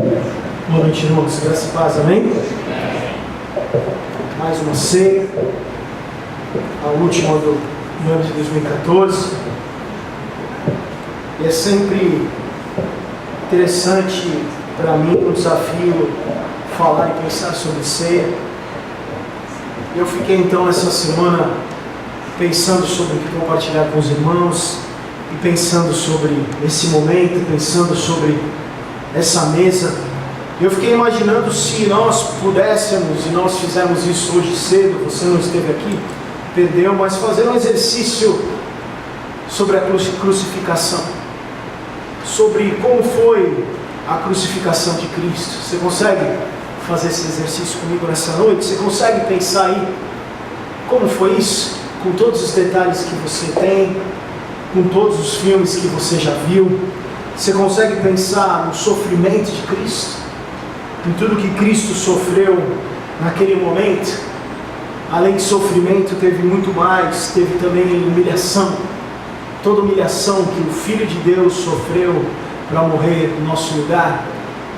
Boa noite, irmãos. Graça e paz, amém? Mais uma ceia, a última do ano de 2014. E é sempre interessante para mim, um desafio, falar e pensar sobre ceia. Eu fiquei então essa semana pensando sobre o que compartilhar com os irmãos, e pensando sobre esse momento, pensando sobre essa mesa. Eu fiquei imaginando se nós pudéssemos, e nós fizemos isso hoje cedo, você não esteve aqui, perdeu, mas fazer um exercício sobre a crucificação, sobre como foi a crucificação de Cristo. Você consegue fazer esse exercício comigo nessa noite? Você consegue pensar aí como foi isso? Com todos os detalhes que você tem, com todos os filmes que você já viu, você consegue pensar no sofrimento de Cristo, em tudo que Cristo sofreu naquele momento? Além de sofrimento, teve muito mais, teve também humilhação, toda humilhação que o Filho de Deus sofreu para morrer no nosso lugar.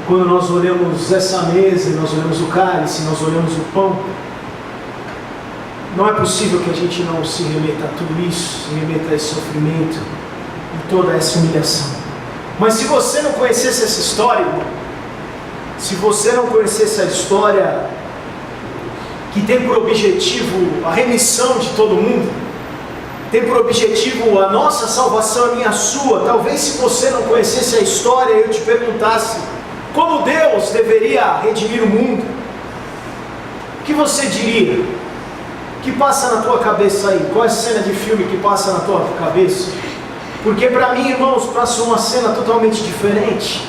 Quando nós olhamos essa mesa, nós olhamos o cálice, nós olhamos o pão, não é possível que a gente não se remeta a tudo isso, se remeta a esse sofrimento e toda essa humilhação. Mas se você não conhecesse essa história, se você não conhecesse a história que tem por objetivo a remissão de todo mundo, tem por objetivo a nossa salvação, a minha, a sua, talvez se você não conhecesse a história e eu te perguntasse como Deus deveria redimir o mundo, o que você diria? O que passa na tua cabeça aí? Qual é a cena de filme que passa na tua cabeça? Porque para mim, irmãos, passa uma cena totalmente diferente.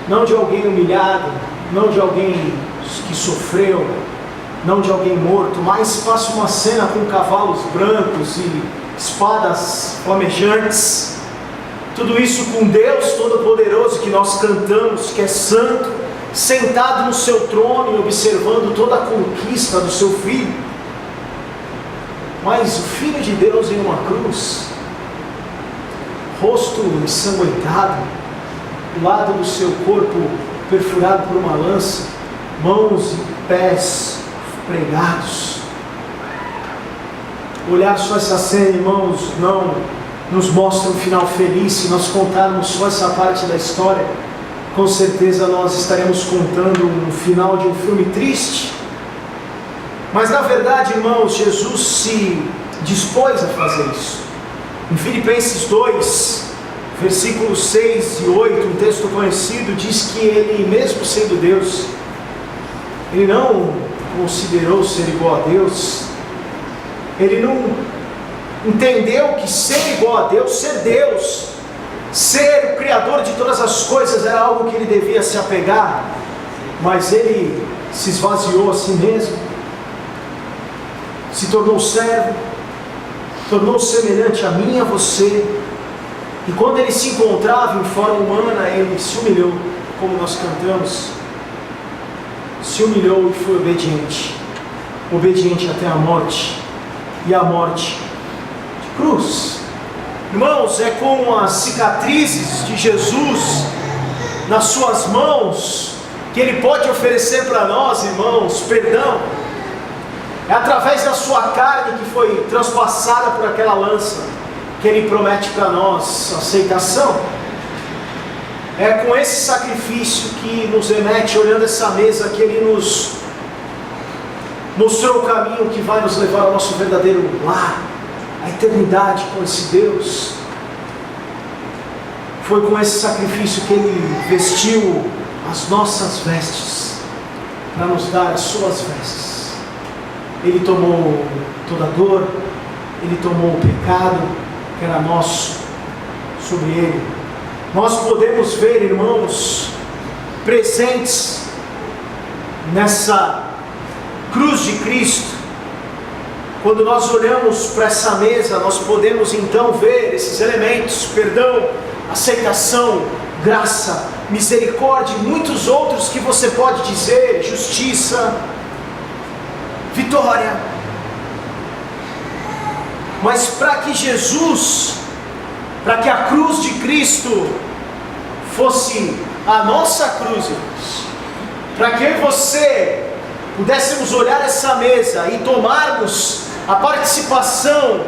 Não de alguém humilhado, não de alguém que sofreu, não de alguém morto, mas passa uma cena com cavalos brancos e espadas flamejantes. Tudo isso com Deus Todo-Poderoso que nós cantamos, que é santo, sentado no seu trono e observando toda a conquista do seu Filho. Mas o Filho de Deus em uma cruz, rosto ensanguentado, do lado do seu corpo perfurado por uma lança, mãos e pés pregados. Olhar só essa cena, irmãos, não nos mostra um final feliz. Se nós contarmos só essa parte da história, com certeza nós estaremos contando um final de um filme triste. Mas na verdade, irmãos, Jesus se dispôs a fazer isso. Em Filipenses 2, versículos 6 e 8, um texto conhecido, diz que ele, mesmo sendo Deus, ele não considerou ser igual a Deus. Ele não entendeu que ser igual a Deus, ser o Criador de todas as coisas era algo que ele devia se apegar. Mas ele se esvaziou a si mesmo, se tornou servo, tornou semelhante a mim e a você. E quando ele se encontrava em forma humana, ele se humilhou, como nós cantamos, se humilhou e foi obediente, obediente até a morte, e a morte de cruz. Irmãos, é com as cicatrizes de Jesus nas suas mãos que ele pode oferecer para nós, irmãos, perdão. É através da sua carne que foi transpassada por aquela lança que ele promete para nós aceitação. É com esse sacrifício que nos remete, olhando essa mesa, que ele nos mostrou o caminho que vai nos levar ao nosso verdadeiro lar, a eternidade com esse Deus. Foi com esse sacrifício que ele vestiu as nossas vestes, para nos dar as suas vestes. Ele tomou toda a dor, ele tomou o pecado que era nosso sobre ele. Nós podemos ver, irmãos, presentes nessa cruz de Cristo. Quando nós olhamos para essa mesa, nós podemos então ver esses elementos: perdão, aceitação, graça, misericórdia e muitos outros que você pode dizer, justiça, vitória. Mas para que Jesus, para que a cruz de Cristo fosse a nossa cruz, irmãos, para que eu e você pudéssemos olhar essa mesa e tomarmos a participação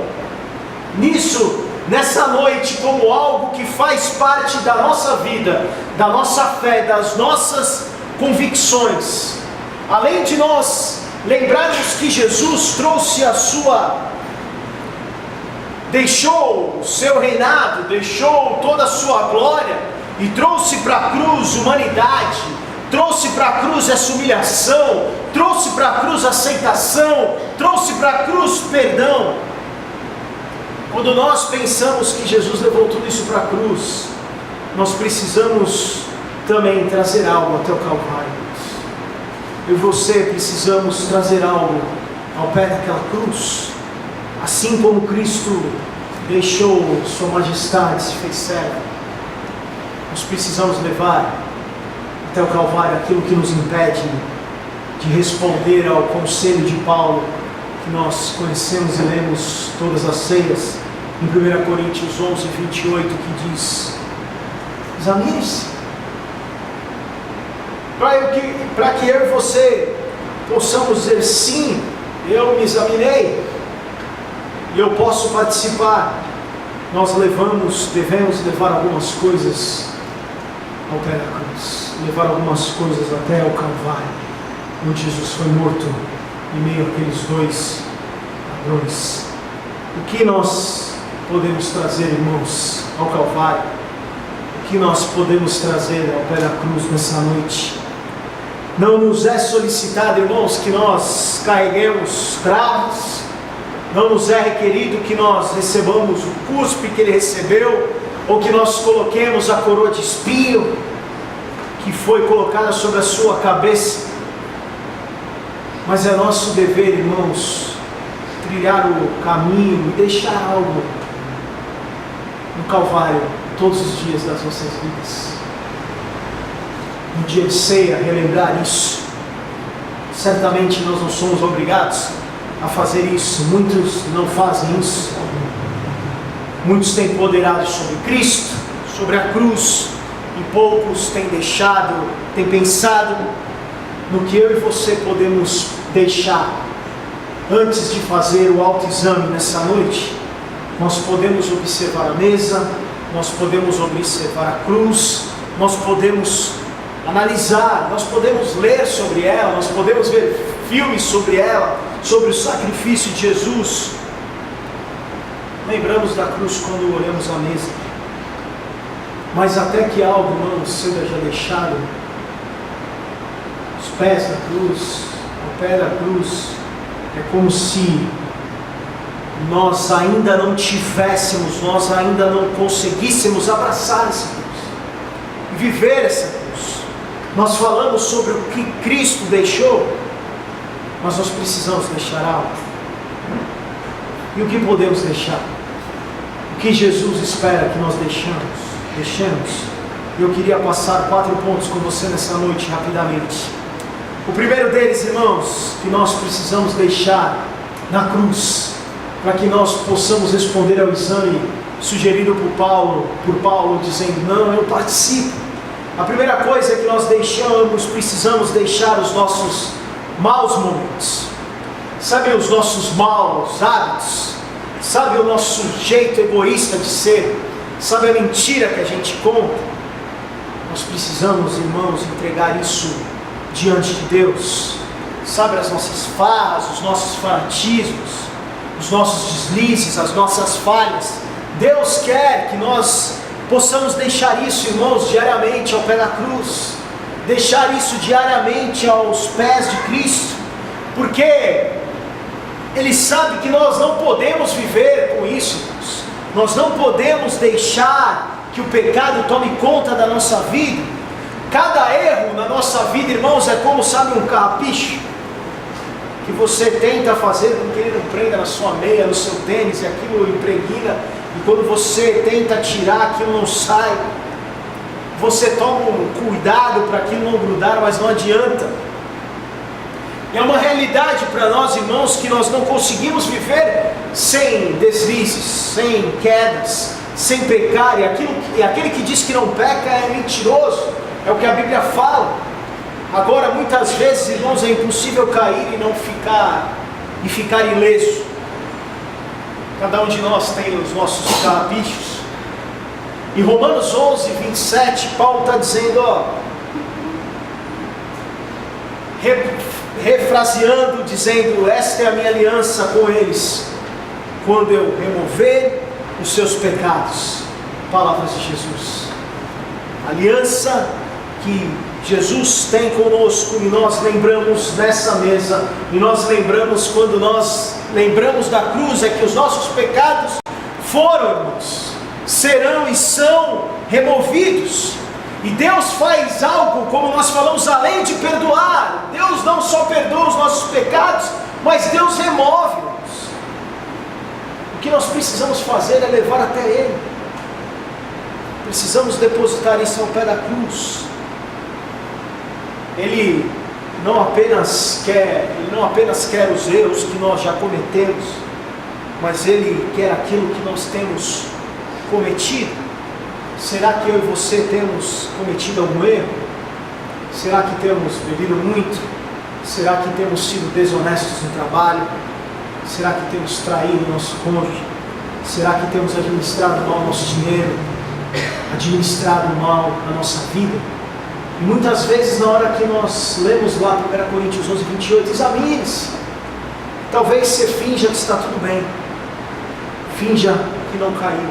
nisso, nessa noite, como algo que faz parte da nossa vida, da nossa fé, das nossas convicções. Além de nós lembrarmos que Jesus trouxe deixou o seu reinado, deixou toda a sua glória e trouxe para a cruz humanidade, trouxe para a cruz essa humilhação, trouxe para a cruz aceitação, trouxe para a cruz perdão. Quando nós pensamos que Jesus levou tudo isso para a cruz, nós precisamos também trazer algo até o Calvário. Eu e você precisamos trazer algo ao pé daquela cruz. Assim como Cristo deixou sua majestade, se fez servo, nós precisamos levar até o Calvário aquilo que nos impede de responder ao conselho de Paulo, que nós conhecemos e lemos todas as ceias, em 1 Coríntios 11, 28, que diz: examine-se, para que eu e você possamos dizer sim, eu me examinei, e eu posso participar. Nós devemos levar algumas coisas ao pé da cruz, levar algumas coisas até o Calvário, onde Jesus foi morto em meio àqueles dois ladrões. O que nós podemos trazer, irmãos, ao Calvário? O que nós podemos trazer ao pé da cruz nessa noite? Não nos é solicitado, irmãos, que nós carreguemos cravos. Não nos é requerido que nós recebamos o cuspe que ele recebeu, ou que nós coloquemos a coroa de espinho que foi colocada sobre a sua cabeça. Mas é nosso dever, irmãos, trilhar o caminho e deixar algo no Calvário todos os dias das nossas vidas. No dia de ceia, relembrar isso. Certamente nós não somos obrigados a fazer isso, muitos não fazem isso. Muitos têm poderado sobre Cristo, sobre a cruz, e poucos têm pensado no que eu e você podemos deixar. Antes de fazer o autoexame nessa noite, nós podemos observar a mesa, nós podemos observar a cruz, nós podemos analisar, nós podemos ler sobre ela, nós podemos ver filmes sobre ela, sobre o sacrifício de Jesus. Lembramos da cruz quando olhamos a mesa, mas até que algo, irmãos, seja deixado, os pés da cruz, ao pé da cruz, é como se nós ainda não tivéssemos, nós ainda não conseguíssemos abraçar essa cruz e viver essa cruz. Nós falamos sobre o que Cristo deixou, mas nós precisamos deixar algo. E o que podemos deixar? O que Jesus espera que nós deixemos? Eu queria passar 4 pontos com você nessa noite, rapidamente. O primeiro deles, irmãos, que nós precisamos deixar na cruz, para que nós possamos responder ao exame sugerido por Paulo, dizendo: não, eu participo. A primeira coisa é que nós precisamos deixar os nossos maus momentos. Sabe, os nossos maus hábitos? Sabe, o nosso jeito egoísta de ser? Sabe, a mentira que a gente conta? Nós precisamos, irmãos, entregar isso diante de Deus. Sabe, as nossas farras, os nossos fanatismos, os nossos deslizes, as nossas falhas. Deus quer que nós possamos deixar isso, irmãos, diariamente ao pé da cruz. Deixar isso diariamente aos pés de Cristo. Porque Ele sabe que nós não podemos viver com isso, irmãos. Nós não podemos deixar que o pecado tome conta da nossa vida. Cada erro na nossa vida, irmãos, é como, sabe, um carrapicho que você tenta fazer com que ele não prenda na sua meia, no seu tênis, e aquilo impregna, e quando você tenta tirar, aquilo não sai. Você toma um cuidado para aquilo não grudar, mas não adianta. É uma realidade para nós, irmãos, que nós não conseguimos viver sem deslizes, sem quedas, sem pecar. E aquele que diz que não peca é mentiroso. É o que a Bíblia fala. Agora, muitas vezes, irmãos, é impossível cair e ficar ileso. Cada um de nós tem os nossos carrapichos. Em Romanos 11, 27, Paulo está dizendo, refraseando, dizendo: esta é a minha aliança com eles, quando eu remover os seus pecados. Palavras de Jesus. Aliança que Jesus tem conosco, e nós lembramos nessa mesa, e nós lembramos quando nós lembramos da cruz, é que os nossos pecados foram, irmãos, serão e são removidos. E Deus faz algo, como nós falamos, além de perdoar. Deus não só perdoa os nossos pecados, mas Deus remove-os. O que nós precisamos fazer é levar até Ele. Precisamos depositar isso ao pé da cruz. Ele não apenas quer os erros que nós já cometemos, mas Ele quer aquilo que nós temos cometido. Será que eu e você temos cometido algum erro? Será que temos bebido muito? Será que temos sido desonestos no trabalho? Será que temos traído o nosso cônjuge? Será que temos administrado mal o nosso dinheiro? Administrado mal a nossa vida? E muitas vezes, na hora que nós lemos lá 1 Coríntios 11, 28, examine-se. Talvez você finja que está tudo bem, finja que não caiu.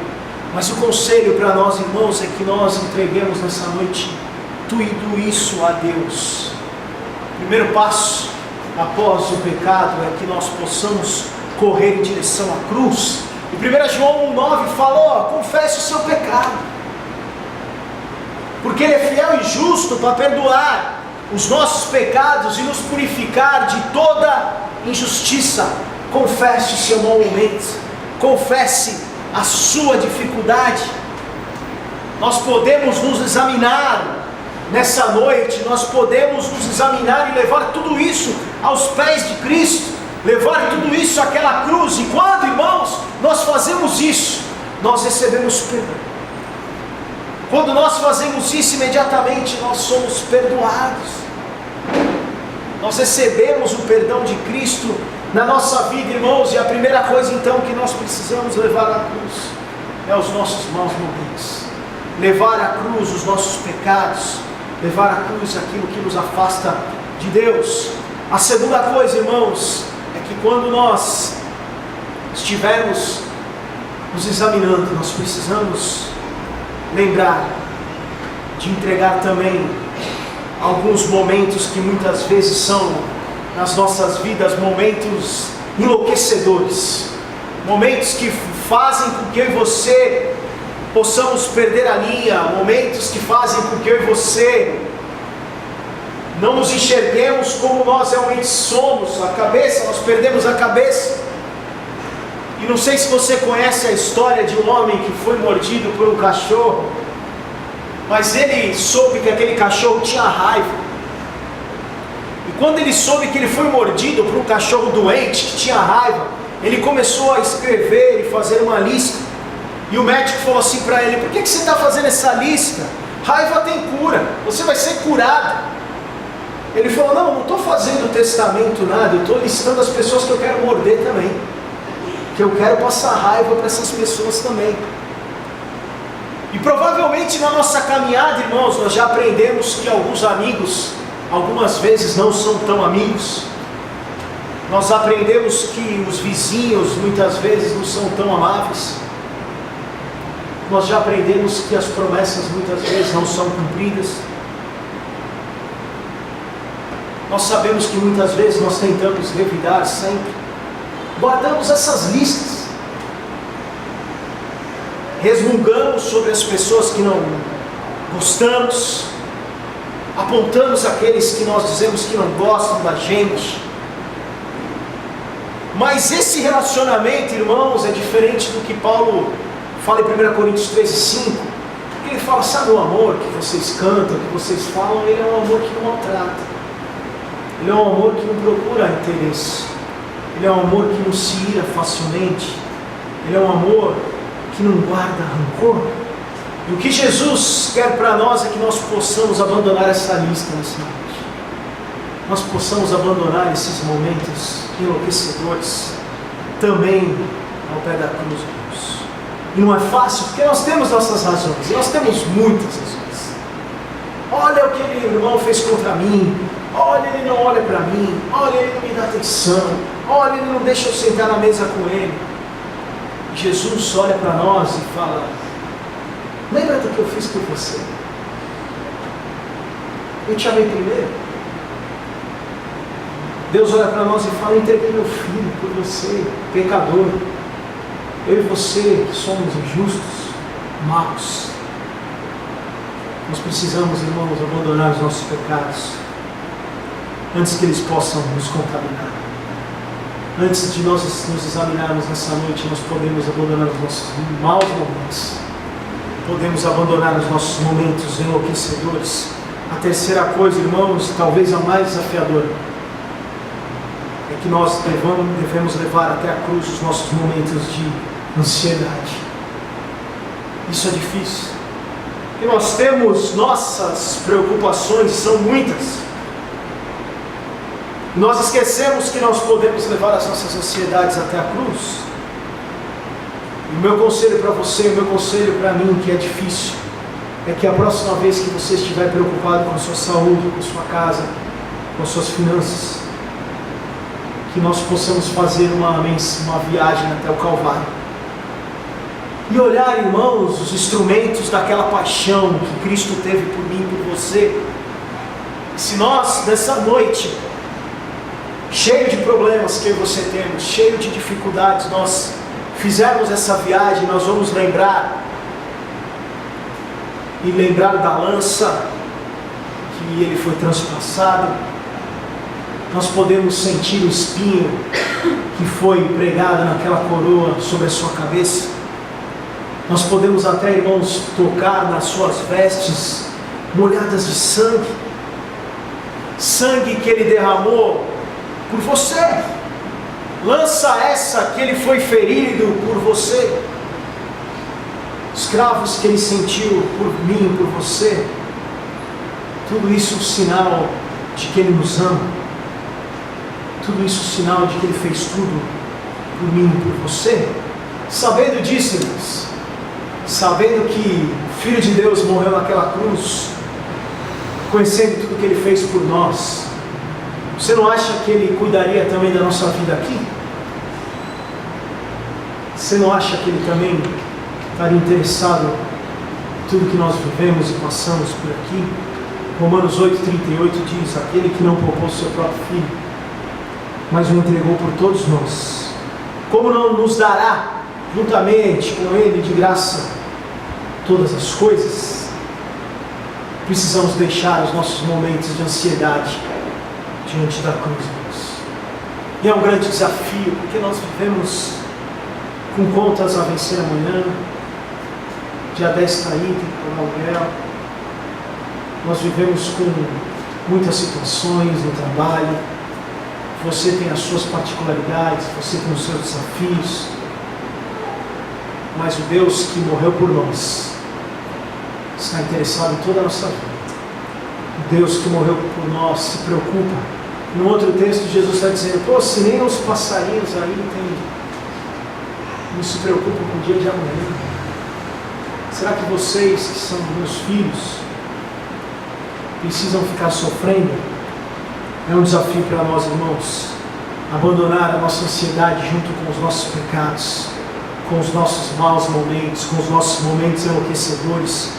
Mas o conselho para nós, irmãos, é que nós entreguemos nessa noite tudo isso a Deus. O primeiro passo após o pecado é que nós possamos correr em direção à cruz. E 1 João 1,9 fala: confesse o seu pecado, porque Ele é fiel e justo para perdoar os nossos pecados e nos purificar de toda injustiça. Confesse o seu mau momento, confesse a sua dificuldade. Nós podemos nos examinar nessa noite, nós podemos nos examinar e levar tudo isso aos pés de Cristo, levar tudo isso àquela cruz. E quando, irmãos, nós fazemos isso, nós recebemos perdão. Quando nós fazemos isso, imediatamente nós somos perdoados. Nós recebemos o perdão de Cristo na nossa vida, irmãos. E a primeira coisa então que nós precisamos levar à cruz é os nossos maus momentos. Levar à cruz os nossos pecados, levar à cruz aquilo que nos afasta de Deus. A segunda coisa, irmãos, é que quando nós estivermos nos examinando, nós precisamos lembrar de entregar também alguns momentos que muitas vezes são, nas nossas vidas, momentos enlouquecedores, momentos que fazem com que eu e você possamos perder a linha, momentos que fazem com que eu e você não nos enxerguemos como nós realmente somos. Nós perdemos a cabeça. E não sei se você conhece a história de um homem que foi mordido por um cachorro, mas ele soube que aquele cachorro tinha raiva. E quando ele soube que ele foi mordido por um cachorro doente, que tinha raiva, ele começou a escrever e fazer uma lista. E o médico falou assim para ele: por que você está fazendo essa lista? Raiva tem cura, você vai ser curado. Ele falou: não estou fazendo testamento, nada, eu estou listando as pessoas que eu quero morder também, que eu quero passar raiva para essas pessoas também. E provavelmente na nossa caminhada, irmãos, nós já aprendemos que alguns amigos, algumas vezes não são tão amigos. Nós aprendemos que os vizinhos muitas vezes não são tão amáveis. Nós já aprendemos que as promessas muitas vezes não são cumpridas. Nós sabemos que muitas vezes nós tentamos revidar sempre. Guardamos essas listas. Resmungamos sobre as pessoas que não gostamos. Apontamos aqueles que nós dizemos que não gostam da gente. Mas esse relacionamento, irmãos, é diferente do que Paulo fala em 1 Coríntios 13:5. Ele fala: sabe o amor que vocês cantam, que vocês falam? Ele é um amor que não maltrata. Ele é um amor que não procura interesse. Ele é um amor que não se ira facilmente. Ele é um amor que não guarda rancor. E o que Jesus quer para nós é que nós possamos abandonar essa lista nessa noite. Nós possamos abandonar esses momentos enlouquecedores também ao pé da cruz, irmãos. E não é fácil, porque nós temos nossas razões, e nós temos muitas razões. Olha o que aquele irmão fez contra mim, olha, ele não olha para mim, olha, ele não me dá atenção, olha, ele não deixa eu sentar na mesa com ele. E Jesus olha para nós e fala: lembra do que eu fiz por você? Eu te amei primeiro. Deus olha para nós e fala: entreguei meu filho por você, pecador. Eu e você, que somos injustos, maus. Nós precisamos, irmãos, abandonar os nossos pecados antes que eles possam nos contaminar. Antes de nós nos examinarmos nessa noite, nós podemos abandonar os nossos maus momentos. Podemos abandonar os nossos momentos enlouquecedores. A terceira coisa, irmãos, talvez a mais desafiadora, é que nós devemos levar até a cruz os nossos momentos de ansiedade. Isso é difícil. E nós temos nossas preocupações, são muitas. Nós esquecemos que nós podemos levar as nossas ansiedades até a cruz. E o meu conselho para você, o meu conselho para mim, que é difícil, é que a próxima vez que você estiver preocupado com a sua saúde, com a sua casa, com as suas finanças, que nós possamos fazer uma viagem até o Calvário. E olhar, irmãos, os instrumentos daquela paixão que Cristo teve por mim e por você. E se nós, nessa noite, cheio de problemas que eu e você temos, cheio de dificuldades, nós fizermos essa viagem, nós vamos lembrar da lança que ele foi transpassado. Nós podemos sentir o espinho que foi pregado naquela coroa sobre a sua cabeça. Nós podemos até, irmãos, tocar nas suas vestes molhadas de sangue. Sangue que ele derramou por você. Lança essa que ele foi ferido por você. Os cravos que ele sentiu por mim, por você. Tudo isso é um sinal de que ele nos ama. Tudo isso é um sinal de que ele fez tudo por mim e por você. Sabendo disso, irmãos, sabendo que o Filho de Deus morreu naquela cruz, conhecendo tudo que ele fez por nós, você não acha que ele cuidaria também da nossa vida aqui? Você não acha que ele também estaria interessado em tudo que nós vivemos e passamos por aqui? Romanos 8,38 diz: aquele que não poupou seu próprio filho, mas o entregou por todos nós, como não nos dará juntamente com ele de graça todas as coisas? Precisamos deixar os nossos momentos de ansiedade diante da cruz, irmãos. E é um grande desafio, porque nós vivemos com contas a vencer amanhã. Dia 10 está aí, tem que pagar aluguel. Nós vivemos com muitas situações no trabalho. Você tem as suas particularidades, você tem os seus desafios. Mas o Deus que morreu por nós está interessado em toda a nossa vida. O Deus que morreu por nós se preocupa. No outro texto, Jesus está dizendo: se nem os passarinhos aí não se preocupam com o dia de amanhã, será que vocês, que são meus filhos, precisam ficar sofrendo? É um desafio para nós, irmãos, abandonar a nossa ansiedade junto com os nossos pecados, com os nossos maus momentos, com os nossos momentos enlouquecedores.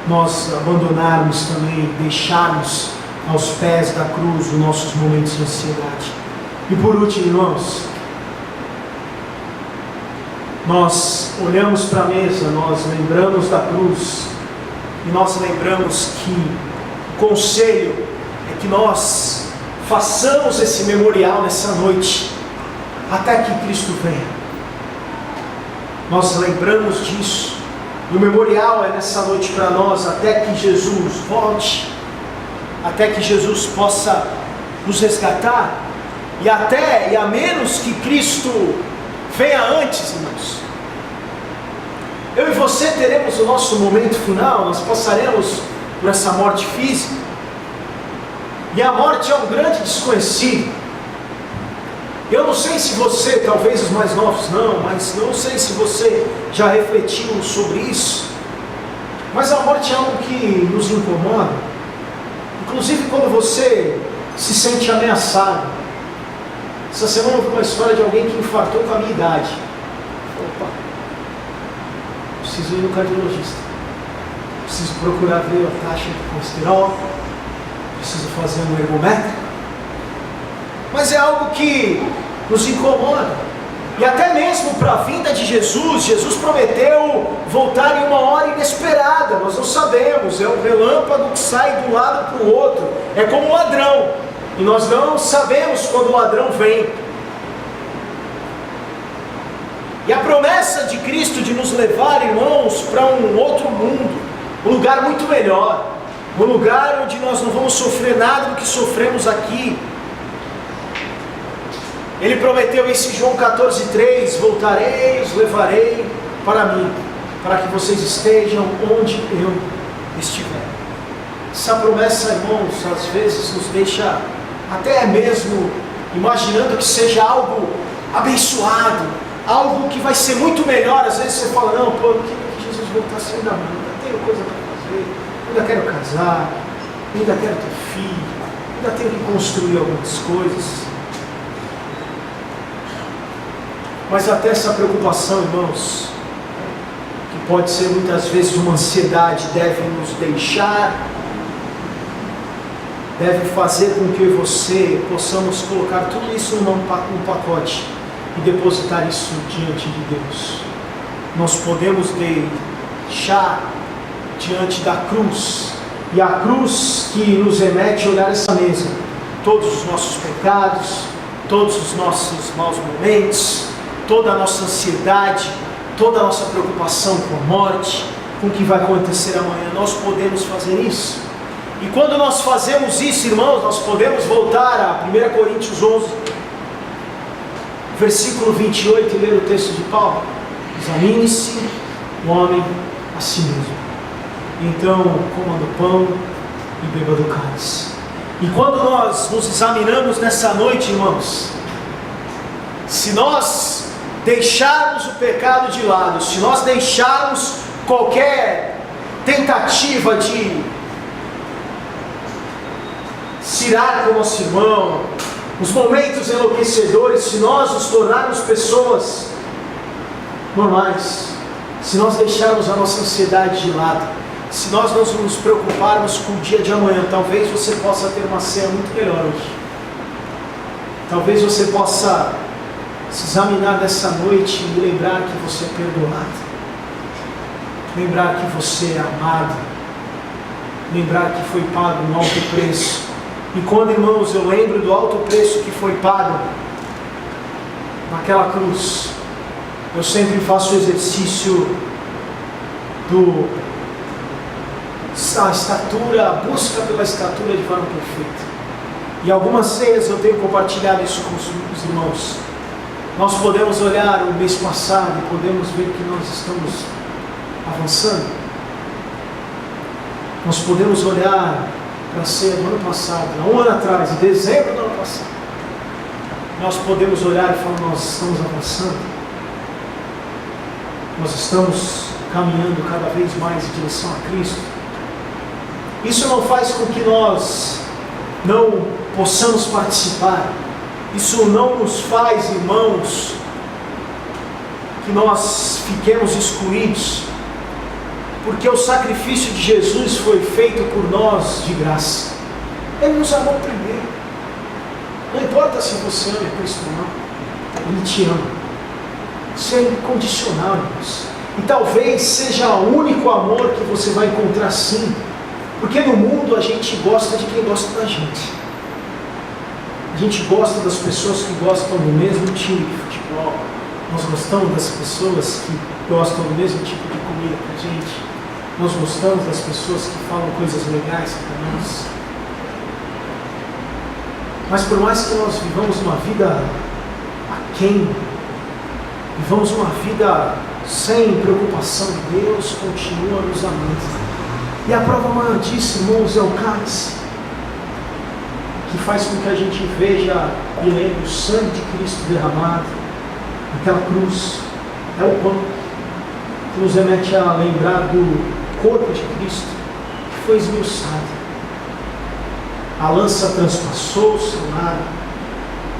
Nós abandonarmos também, deixarmos aos pés da cruz os nossos momentos de ansiedade. E por último, irmãos, nós olhamos para a mesa, nós lembramos da cruz, e nós lembramos que o conselho é que nós façamos esse memorial nessa noite, até que Cristo venha. Nós lembramos disso. E o memorial é nessa noite para nós, até que Jesus volte, até que Jesus possa nos resgatar, e a menos que Cristo venha antes, irmãos. Eu e você teremos o nosso momento final, nós passaremos por essa morte física. E a morte é um grande desconhecido. Eu não sei se você, talvez os mais novos não, mas não sei se você já refletiu sobre isso. Mas a morte é algo que nos incomoda. Inclusive quando você se sente ameaçado. Essa semana eu vi uma história de alguém que infartou com a minha idade. Opa, preciso ir no cardiologista. Preciso procurar ver a taxa de colesterol. Preciso fazer um ergométrico. Mas é algo que nos incomoda. E até mesmo para a vinda de Jesus, Jesus prometeu voltar em uma hora inesperada. Nós não sabemos, é um relâmpago que sai de um lado para o outro. É como um ladrão. E nós não sabemos quando o ladrão vem. E a promessa de Cristo de nos levar, irmãos, para um outro mundo, um lugar muito melhor, um lugar onde nós não vamos sofrer nada do que sofremos aqui. Ele prometeu isso em João 14,3: voltarei e os levarei para mim, para que vocês estejam onde eu estiver. Essa promessa, irmãos, às vezes nos deixa até mesmo imaginando que seja algo abençoado, algo que vai ser muito melhor. Às vezes você fala, não, pô, eu queria que Jesus voltasse ainda mais, ainda tenho coisa para fazer, ainda quero casar, ainda quero ter filho, ainda tenho que construir algumas coisas. Mas até essa preocupação, irmãos, que pode ser muitas vezes uma ansiedade, deve nos deixar, deve fazer com que eu e você possamos colocar tudo isso num pacote e depositar isso diante de Deus. Nós podemos deixar diante da cruz, e a cruz que nos remete a olhar essa mesa, todos os nossos pecados, todos os nossos maus momentos, toda a nossa ansiedade, toda a nossa preocupação com a morte, com o que vai acontecer amanhã. Nós podemos fazer isso. E quando nós fazemos isso, irmãos, nós podemos voltar a 1 Coríntios 11, versículo 28, e ler o texto de Paulo. Examine-se o homem a si mesmo. Então, coma do pão e beba do cálice. E quando nós nos examinamos nessa noite, irmãos, se nós deixarmos o pecado de lado, se nós deixarmos qualquer tentativa de se irar com o nosso irmão, os momentos enlouquecedores, se nós nos tornarmos pessoas normais, se nós deixarmos a nossa ansiedade de lado, se nós não nos preocuparmos com o dia de amanhã, talvez você possa ter uma ceia muito melhor hoje. Talvez você possa se examinar nessa noite e lembrar que você é perdoado, lembrar que você é amado, lembrar que foi pago um alto preço. E quando, irmãos, eu lembro do alto preço que foi pago naquela cruz, eu sempre faço o exercício a busca pela estatura de varão perfeito. E algumas ceias eu tenho compartilhado isso com os irmãos. Nós podemos olhar o mês passado e podemos ver que nós estamos avançando. Nós podemos olhar para a ceia do ano passado, há um ano atrás, em dezembro do ano passado. Nós podemos olhar e falar, nós estamos avançando. Nós estamos caminhando cada vez mais em direção a Cristo. Isso não faz com que nós não possamos participar. Isso não nos faz, irmãos, que nós fiquemos excluídos, porque o sacrifício de Jesus foi feito por nós de graça. Ele nos amou primeiro. Não importa se você ama Cristo ou não, Ele te ama. Isso é incondicional, irmãos. E talvez seja o único amor que você vai encontrar, sim, porque no mundo a gente gosta de quem gosta da gente. A gente gosta das pessoas que gostam do mesmo time de futebol. Nós gostamos das pessoas que gostam do mesmo tipo de comida que a gente. Nós gostamos das pessoas que falam coisas legais para nós. Mas por mais que nós vivamos uma vida aquém, vivamos uma vida sem preocupação de Deus, continua nos amando. E a prova maior disso, irmãos, é o cálice, que faz com que a gente veja e lembre o sangue de Cristo derramado, aquela cruz, é o pão, que nos remete a lembrar do corpo de Cristo, que foi esmiuçado. A lança transpassou o seu lado,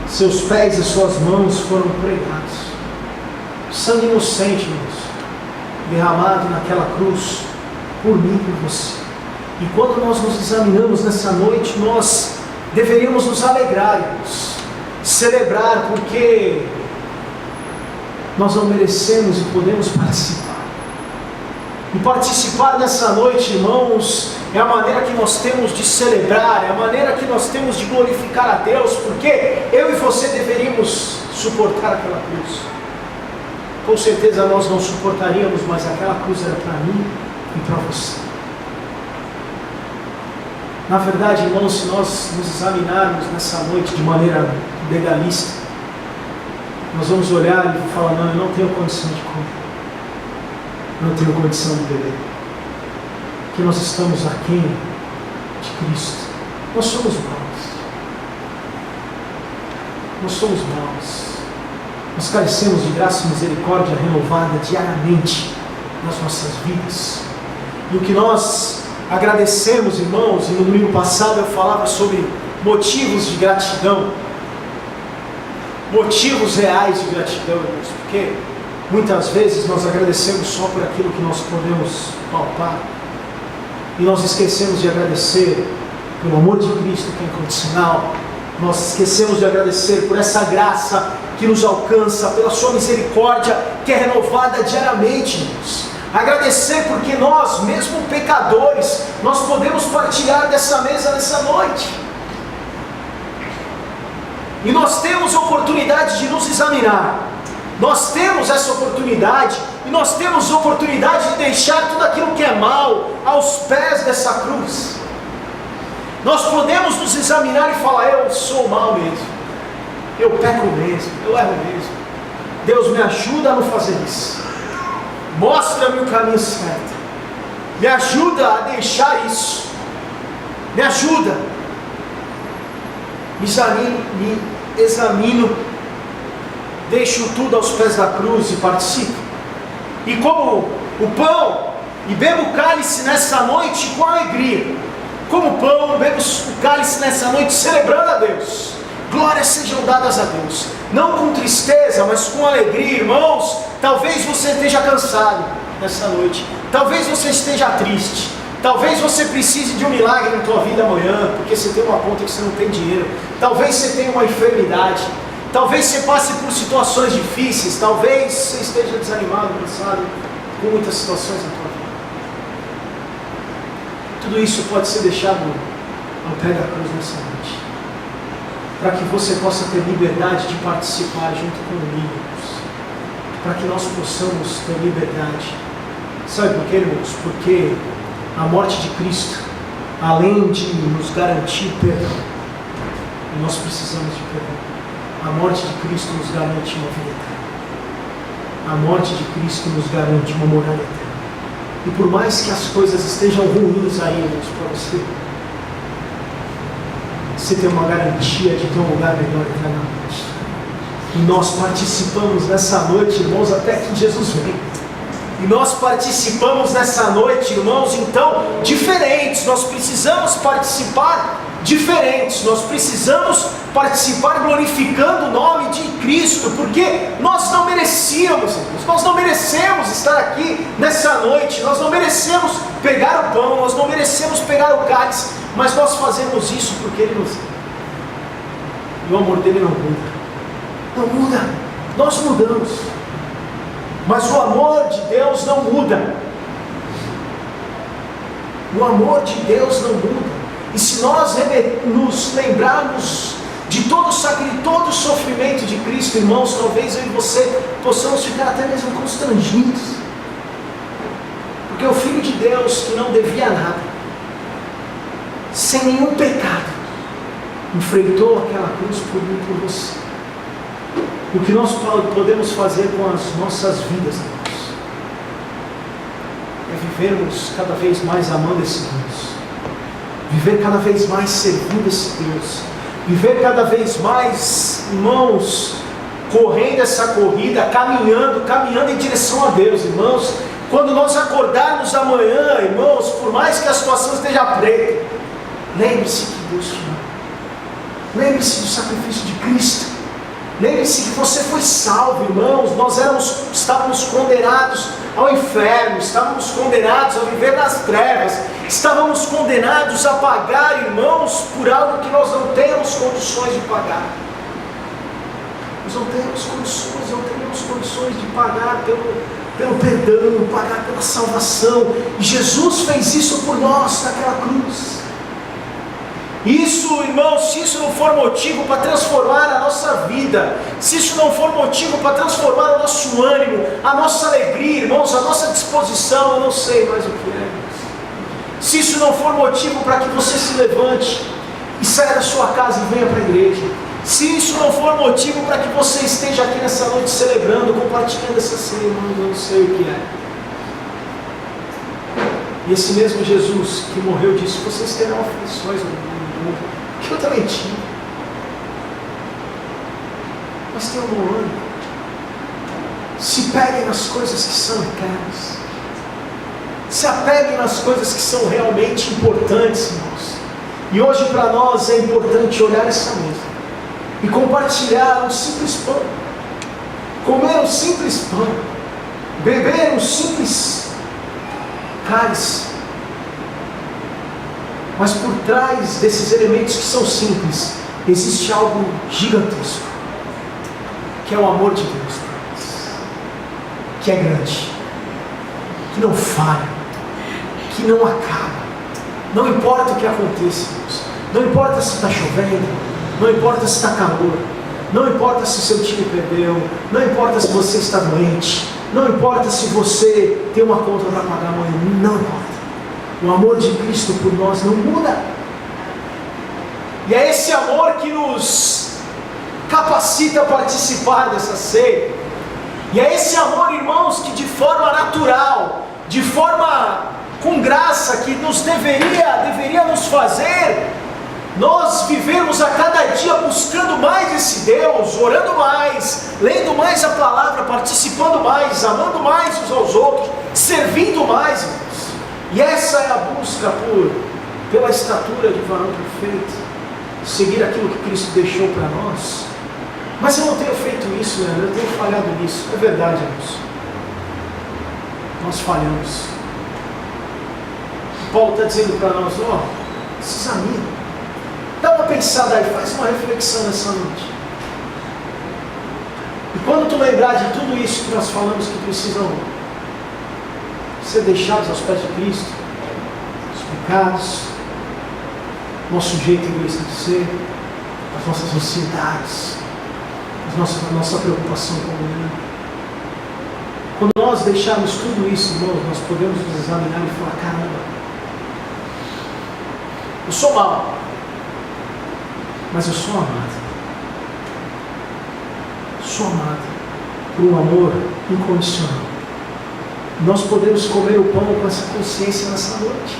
seus pés e suas mãos foram pregados. Sangue inocente, irmãos, derramado naquela cruz, por mim e por você. E quando nós nos examinamos nessa noite, nós deveríamos nos alegrar, irmãos, celebrar, porque nós não merecemos e podemos participar. E participar nessa noite, irmãos, é a maneira que nós temos de celebrar, é a maneira que nós temos de glorificar a Deus, porque eu e você deveríamos suportar aquela cruz. Com certeza nós não suportaríamos, mas aquela cruz era para mim e para você. Na verdade, irmãos, se nós nos examinarmos nessa noite de maneira legalista, nós vamos olhar e falar, não, eu não tenho condição de comer, não tenho condição de beber, porque nós estamos aquém de Cristo. Nós somos maus, nós somos maus, nós carecemos de graça e misericórdia renovada diariamente nas nossas vidas. E o que nós agradecemos, irmãos, e no domingo passado eu falava sobre motivos de gratidão, motivos reais de gratidão, irmãos, porque muitas vezes nós agradecemos só por aquilo que nós podemos palpar, e nós esquecemos de agradecer pelo amor de Cristo que é incondicional, nós esquecemos de agradecer por essa graça que nos alcança, pela sua misericórdia que é renovada diariamente, irmãos. Agradecer porque nós, mesmo pecadores, nós podemos partilhar dessa mesa nessa noite. E nós temos a oportunidade de nos examinar. Nós temos essa oportunidade, e nós temos a oportunidade de deixar tudo aquilo que é mal aos pés dessa cruz. Nós podemos nos examinar e falar, eu sou mal mesmo, eu peco mesmo, eu erro mesmo. Deus me ajuda a não fazer isso. Mostra-me o caminho certo. Me ajuda a deixar isso. Me ajuda. Me examino. Deixo tudo aos pés da cruz e participo. E como o pão, e bebo o cálice nessa noite com alegria. Como o pão, bebo o cálice nessa noite celebrando a Deus. Glórias sejam dadas a Deus. Não com tristeza, mas com alegria, irmãos. Talvez você esteja cansado nessa noite. Talvez você esteja triste. Talvez você precise de um milagre na tua vida amanhã, porque você tem uma conta que você não tem dinheiro. Talvez você tenha uma enfermidade. Talvez você passe por situações difíceis. Talvez você esteja desanimado, cansado com muitas situações na tua vida. Tudo isso pode ser deixado ao pé da cruz nessa noite, para que você possa ter liberdade de participar junto comigo, para que nós possamos ter liberdade. Sabe por quê, irmãos? Porque a morte de Cristo, além de nos garantir perdão, e nós precisamos de perdão, a morte de Cristo nos garante uma vida eterna. A morte de Cristo nos garante uma morada eterna. E por mais que as coisas estejam ruins aí, irmãos, para você tem uma garantia de ter um lugar melhor eternamente. E nós participamos nessa noite, irmãos, até que Jesus vem. E nós participamos nessa noite, irmãos, então, diferentes. Nós precisamos participar diferentes. Nós precisamos participar glorificando o nome de Cristo, porque nós não merecíamos, irmãos. Nós não merecemos estar aqui nessa noite. Nós não merecemos pegar o pão, nós não merecemos pegar o cálice, mas nós fazemos isso porque Ele nos ama. E o amor dele não muda. Não muda. Nós mudamos. Mas o amor de Deus não muda. O amor de Deus não muda. E se nós nos lembrarmos de todo o sofrimento de Cristo, irmãos, talvez eu e você possamos ficar até mesmo constrangidos. Porque o Filho de Deus, que não devia nada, sem nenhum pecado, enfrentou aquela cruz por mim e por você. O que nós podemos fazer com as nossas vidas, irmãos? vivermos cada vez mais amando esse Deus, viver cada vez mais servindo esse Deus, viver cada vez mais, irmãos, correndo essa corrida, caminhando em direção a Deus, irmãos. Quando nós acordarmos amanhã, irmãos, por mais que a situação esteja preta, lembre-se que Deus te ama. Lembre-se do sacrifício de Cristo. Lembre-se que você foi salvo, irmãos. Nós estávamos condenados ao inferno, estávamos condenados a viver nas trevas, estávamos condenados a pagar, irmãos, por algo que nós não temos condições de pagar. Nós não temos condições de pagar pelo perdão, pagar pela salvação. E Jesus fez isso por nós naquela cruz. Isso, irmãos, se isso não for motivo para transformar a nossa vida, se isso não for motivo para transformar o nosso ânimo, a nossa alegria, irmãos, a nossa disposição, eu não sei mais o que é, irmãos. Se isso não for motivo para que você se levante e saia da sua casa e venha para a igreja, se isso não for motivo para que você esteja aqui nessa noite celebrando, compartilhando essa ceia, irmãos, eu não sei o que é. E esse mesmo Jesus que morreu disse: vocês terão aflições no mundo, que eu também tive, mas tenham bom ânimo. Se peguem nas coisas que são eternas, se apeguem nas coisas que são realmente importantes, irmãos. E hoje para nós é importante olhar essa mesa e compartilhar um simples pão, comer um simples pão, beber um simples cálice. Mas por trás desses elementos que são simples, existe algo gigantesco, que é o amor de Deus, que é grande, que não falha, que não acaba. Não importa o que aconteça, irmãos. Não importa se está chovendo, não importa se está calor, não importa se seu time perdeu, não importa se você está doente, não importa se você tem uma conta para pagar amanhã, não importa. O amor de Cristo por nós não muda. E é esse amor que nos capacita a participar dessa ceia. E é esse amor, irmãos, que de forma natural, de forma com graça, que nos deveria nos fazer nós vivermos a cada dia buscando mais esse Deus, orando mais, lendo mais a palavra, participando mais, amando mais uns aos outros, servindo mais, irmãos. E essa é a busca pela estatura de varão perfeito, seguir aquilo que Cristo deixou para nós. Mas eu não tenho feito isso, Leandro, eu tenho falhado nisso. É verdade, irmãos. Nós falhamos. Paulo está dizendo para nós: se examina, dá uma pensada aí, faz uma reflexão nessa noite. E quando tu lembrar de tudo isso que nós falamos que precisam ser deixados aos pés de Cristo, os pecados, nosso jeito egoísta de ser, as nossas ansiedades, a nossa preocupação com o mundo. Quando nós deixarmos tudo isso, irmãos, nós podemos nos examinar e falar: caramba, eu sou mau, mas eu sou amado. Sou amado por um amor incondicional. Nós podemos comer o pão com essa consciência nessa noite.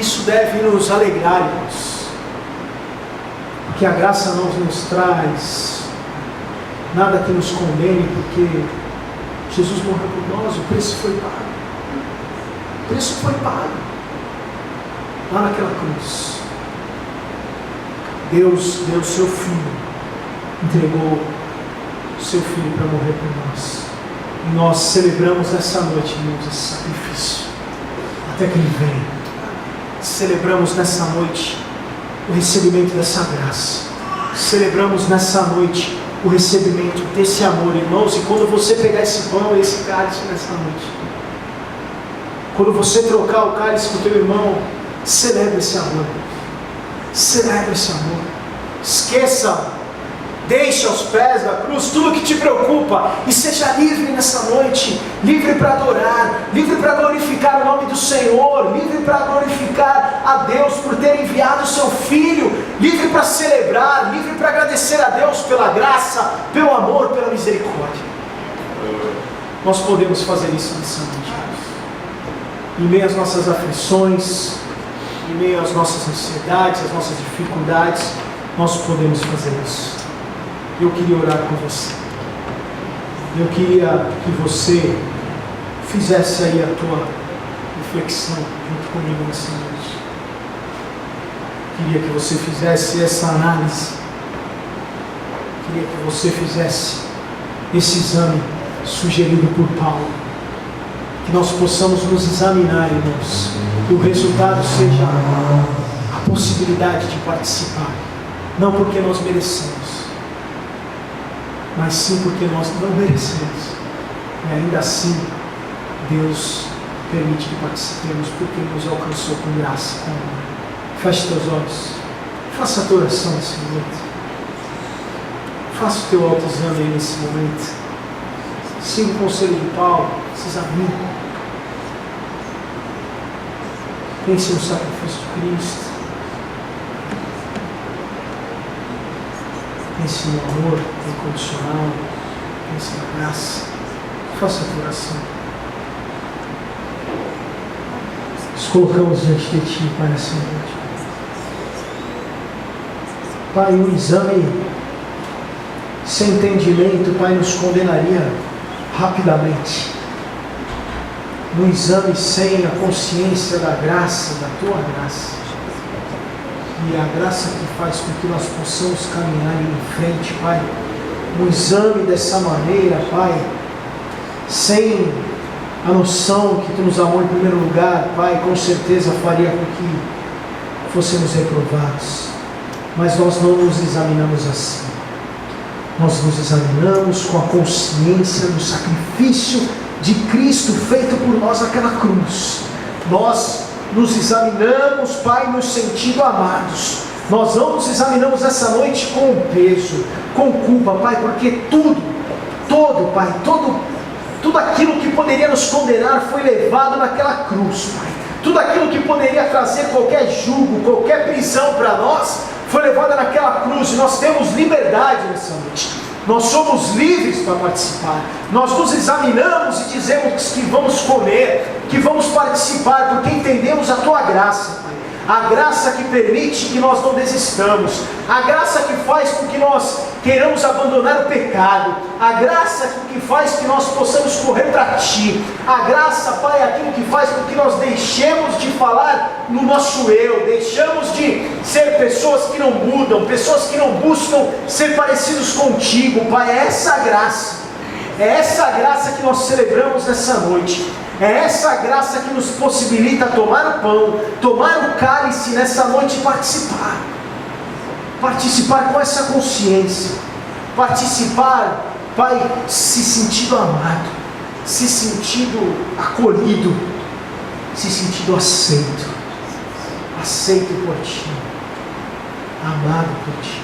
Isso deve nos alegrar, irmãos, porque a graça não nos traz nada que nos condene, porque Jesus morreu por nós, o preço foi pago. O preço foi pago lá naquela cruz. Deus deu o seu Filho, entregou o seu Filho para morrer por nós. E nós celebramos essa noite, irmãos, esse sacrifício, até que Ele venha. Celebramos nessa noite o recebimento dessa graça. Celebramos nessa noite o recebimento desse amor, irmãos. E quando você pegar esse pão e esse cálice nessa noite, quando você trocar o cálice com o teu irmão, celebre esse amor. Celebre esse amor. Esqueça, deixe aos pés da cruz tudo que te preocupa e seja livre nessa noite, livre para adorar, livre para glorificar o nome do Senhor, livre para glorificar a Deus por ter enviado o seu Filho, livre para celebrar, livre para agradecer a Deus pela graça, pelo amor, pela misericórdia. Nós podemos fazer isso nessa noite. em meio às nossas aflições, em meio às nossas ansiedades, às nossas dificuldades, nós podemos fazer isso. Eu queria orar com você. Eu queria que você fizesse aí a tua reflexão junto comigo nessa noite. Queria que você fizesse essa análise. Queria que você fizesse esse exame sugerido por Paulo. Que nós possamos nos examinar, irmãos. Que o resultado seja a possibilidade de participar. Não porque nós merecemos, mas sim porque nós não merecemos. E ainda assim, Deus permite que participemos, porque Ele nos alcançou com graça, com amor. Feche teus olhos. Faça a tua oração nesse momento. Faça o teu autoexame aí nesse momento. Siga o conselho de Paulo. Se examine. Pense no sacrifício de Cristo. Pense no amor incondicional. Pense na graça. Faça a tua oração. Nos colocamos diante de Ti, Pai, nessa noite. Pai, o exame sem entendimento, Pai, nos condenaria rapidamente. No exame sem a consciência da graça, da Tua graça. E a graça que faz com que nós possamos caminhar em frente, Pai. No exame dessa maneira, Pai, sem a noção que Tu nos amou em primeiro lugar, Pai, com certeza faria com que fôssemos reprovados. Mas nós não nos examinamos assim. Nós nos examinamos com a consciência do sacrifício de Cristo feito por nós naquela cruz. Nós nos examinamos, Pai, no sentido amados. Nós não nos examinamos essa noite com peso, com culpa, Pai, porque tudo aquilo que poderia nos condenar foi levado naquela cruz, Pai. Tudo aquilo que poderia trazer qualquer jugo, qualquer prisão para nós, foi levada naquela cruz. E nós temos liberdade nessa noite. Nós somos livres para participar. Nós nos examinamos e dizemos que vamos comer, que vamos participar, porque entendemos a Tua graça, Pai. A graça que permite que nós não desistamos. A graça que faz com que nós queiramos abandonar o pecado. A graça que faz que nós possamos correr para Ti. A graça, Pai, é aquilo que faz com que nós deixemos de falar no nosso eu. Deixamos de ser pessoas que não mudam, pessoas que não buscam ser parecidos contigo, Pai. É essa graça. É essa graça que nós celebramos nessa noite. É essa graça que nos possibilita tomar o pão, tomar o cálice nessa noite e participar. Participar com essa consciência. Participar, Pai, se sentindo amado, se sentindo acolhido, se sentindo aceito. Aceito por Ti, amado por Ti,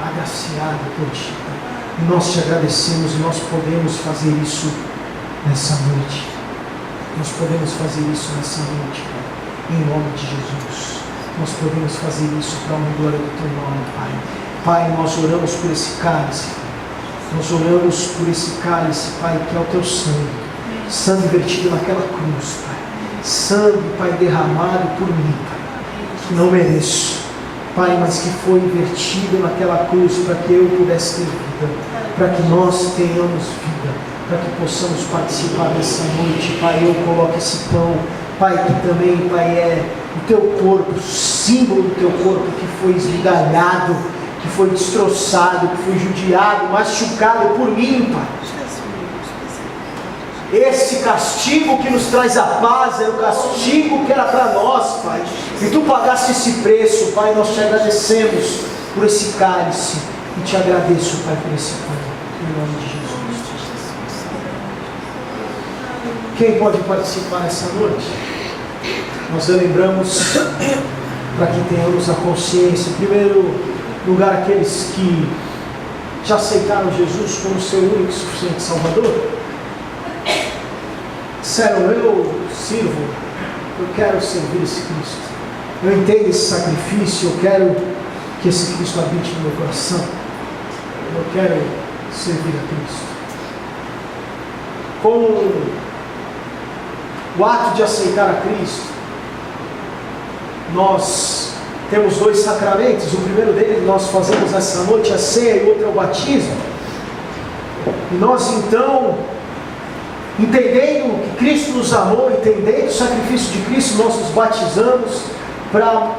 agraciado por Ti. E nós Te agradecemos e nós podemos fazer isso nessa noite. Nós podemos fazer isso nessa noite, Pai, em nome de Jesus. Nós podemos fazer isso para a glória do Teu nome, Pai. Pai, nós oramos por esse cálice. Nós oramos por esse cálice, Pai, que é o Teu sangue. Sangue vertido naquela cruz, Pai. Sangue, Pai, derramado por mim, Pai, que não mereço, Pai, mas que foi vertido naquela cruz para que eu pudesse ter vida, para que nós tenhamos vida, para que possamos participar dessa noite. Pai, eu coloco esse pão, Pai, que também, Pai, é o Teu corpo, símbolo do Teu corpo, que foi esmigalhado, que foi destroçado, que foi judiado, machucado por mim, Pai. Esse castigo que nos traz a paz era o castigo que era para nós, Pai. E Tu pagaste esse preço, Pai. Nós Te agradecemos por esse cálice. E Te agradeço, Pai, por esse pão. Em nome de Jesus. Quem pode participar nessa noite? Nós lembramos para que tenhamos a consciência. Em primeiro lugar, aqueles que já aceitaram Jesus como seu único e suficiente Salvador. Disseram, eu sirvo, eu quero servir esse Cristo. Eu entendo esse sacrifício, eu quero que esse Cristo habite no meu coração. Eu quero servir a Cristo. Com o ato de aceitar a Cristo, nós temos 2 sacramentos. O primeiro deles nós fazemos essa noite, a ceia, e o outro é o batismo. E nós então, entendendo que Cristo nos amou, entendendo o sacrifício de Cristo, nós nos batizamos para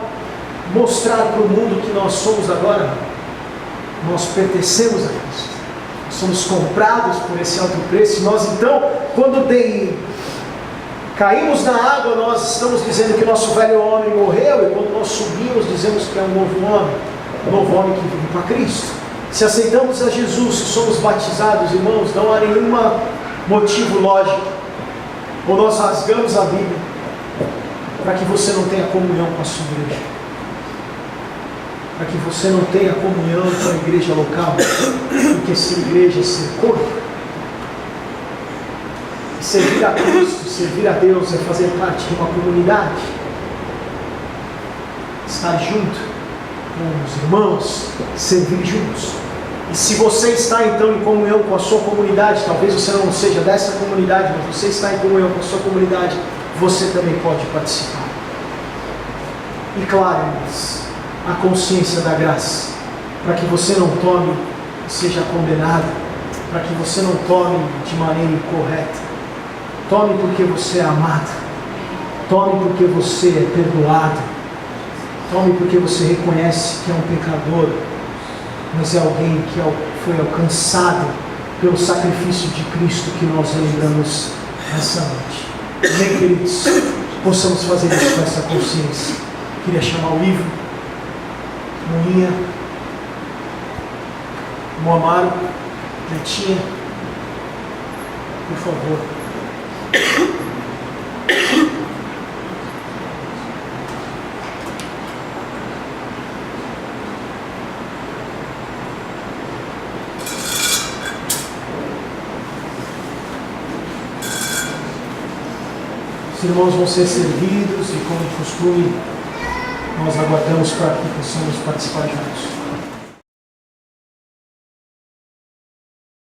mostrar para o mundo que nós somos agora, nós pertencemos a Cristo, nós somos comprados por esse alto preço. E nós então, quando caímos na água, nós estamos dizendo que nosso velho homem morreu, e quando nós subimos, dizemos que é um novo homem que vive para Cristo. Se aceitamos a Jesus, que somos batizados, irmãos, não há nenhum motivo lógico, ou nós rasgamos a Bíblia para que você não tenha comunhão com a sua igreja, para que você não tenha comunhão com a igreja local, porque ser igreja é ser corpo. Servir a Cristo, servir a Deus é fazer parte de uma comunidade, estar junto com os irmãos, servir juntos. E se você está então em comunhão com a sua comunidade, talvez você não seja dessa comunidade, mas você está em comunhão com a sua comunidade, você também pode participar. E claro, irmãos, a consciência da graça, para que você não tome e seja condenado, para que você não tome de maneira incorreta. Tome porque você é amado, tome porque você é perdoado, tome porque você reconhece que é um pecador, mas é alguém que foi alcançado pelo sacrifício de Cristo, que nós lembramos nessa noite. Amém, queridos? Possamos fazer isso com essa consciência. Queria chamar o Ivo, Moinha, Moamaro, Netinha, por favor. Os irmãos vão ser servidos e, como de costume, nós aguardamos para que possamos participar juntos.